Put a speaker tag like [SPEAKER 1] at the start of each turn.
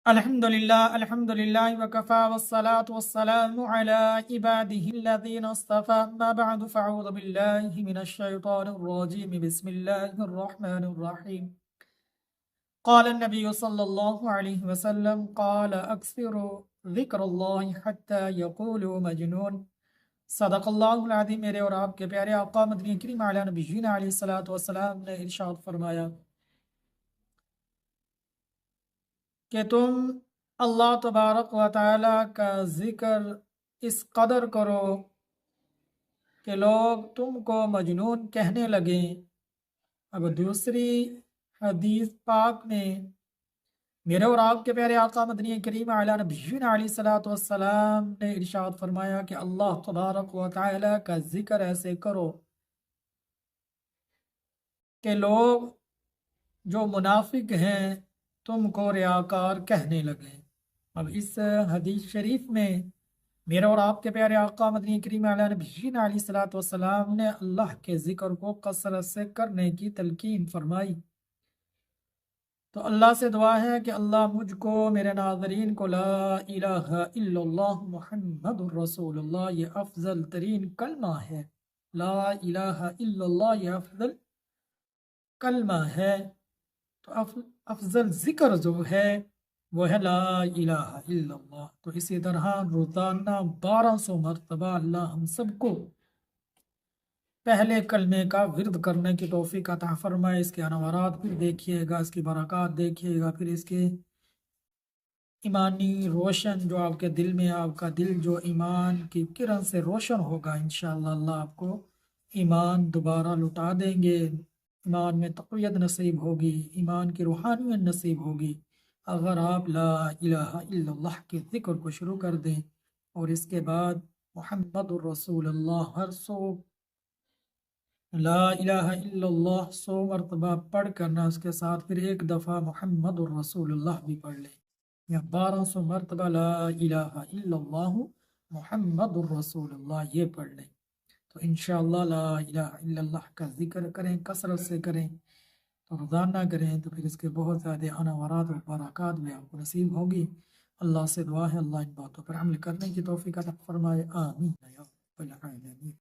[SPEAKER 1] الحمدللہ وکفا والصلاة والسلام علی عباده الذین اصطفى ما بعد فاعوذ باللہ من الشیطان الرجیم بسم اللہ الرحمن الرحیم قال النبی صلی اللہ علیہ وسلم قال اکثروا ذکر اللہ حتی یقولوا مجنون صدق اللہ العظیم۔ میرے اور آپ کے پیارے آقا مدنی کریم علی نبینا علیہ الصلوۃ والسلام نے ارشاد فرمایا کہ تم اللہ تبارک و تعالی کا ذکر اس قدر کرو کہ لوگ تم کو مجنون کہنے لگیں۔ اب دوسری حدیث پاک میں میرے اور آپ کے پیارے آقا مدنی کریم علی نبینا علیہ الصلوۃ والسلام نے ارشاد فرمایا کہ اللہ تبارک و تعالی کا ذکر ایسے کرو کہ لوگ جو منافق ہیں تم کو ریاکار کہنے لگے۔ اب اس حدیث شریف میں میرے اور آپ کے پیارے آقا مدنی کریم علیہ نبینا علیہ الصلوۃ والسلام نے اللہ کے ذکر کو کثرت سے کرنے کی تلقین فرمائی۔ تو اللہ سے دعا ہے کہ اللہ مجھ کو، میرے ناظرین کو لا الہ الا اللہ محمد الرسول اللہ یہ افضل ترین کلمہ ہے۔ لا الہ الا اللہ یہ افضل کلمہ ہے، تو افضل ذکر جو ہے وہ ہے لا الہ الا اللہ۔ تو اسی طرح روزانہ 1200 مرتبہ اللہ ہم سب کو پہلے کلمے کا ورد کرنے کی توفیق عطا فرمائے۔ اس کے انوارات پھر دیکھیے گا، اس کی برکات دیکھیے گا، پھر اس کے ایمانی روشن جو آپ کے دل میں، آپ کا دل جو ایمان کی کرن سے روشن ہوگا، انشاءاللہ اللہ آپ کو ایمان دوبارہ لٹا دیں گے، ایمان میں تقویت نصیب ہوگی، ایمان کی روحانیت نصیب ہوگی اگر آپ لا الہ الا اللہ کے ذکر کو شروع کر دیں۔ اور اس کے بعد محمد الرسول اللہ ہر 100 لا الہ الا اللہ 100 مرتبہ پڑھ کرنا، اس کے ساتھ پھر ایک دفعہ محمد الرسول اللہ بھی پڑھ لیں، یا 1200 مرتبہ لا الہ الا اللہ محمد الرسول اللہ یہ پڑھ لیں، تو انشاءاللہ لا الہ الا اللہ کا ذکر کریں، کثرت سے کریں، تو روزانہ کریں، تو پھر اس کے بہت زیادہ انوارات اور برکات بھی آپ کو نصیب ہوگی۔ اللہ سے دعا ہے اللہ ان باتوں پر عمل کرنے کی توفیق عطا فرمائے، آمین یا رب العالمین۔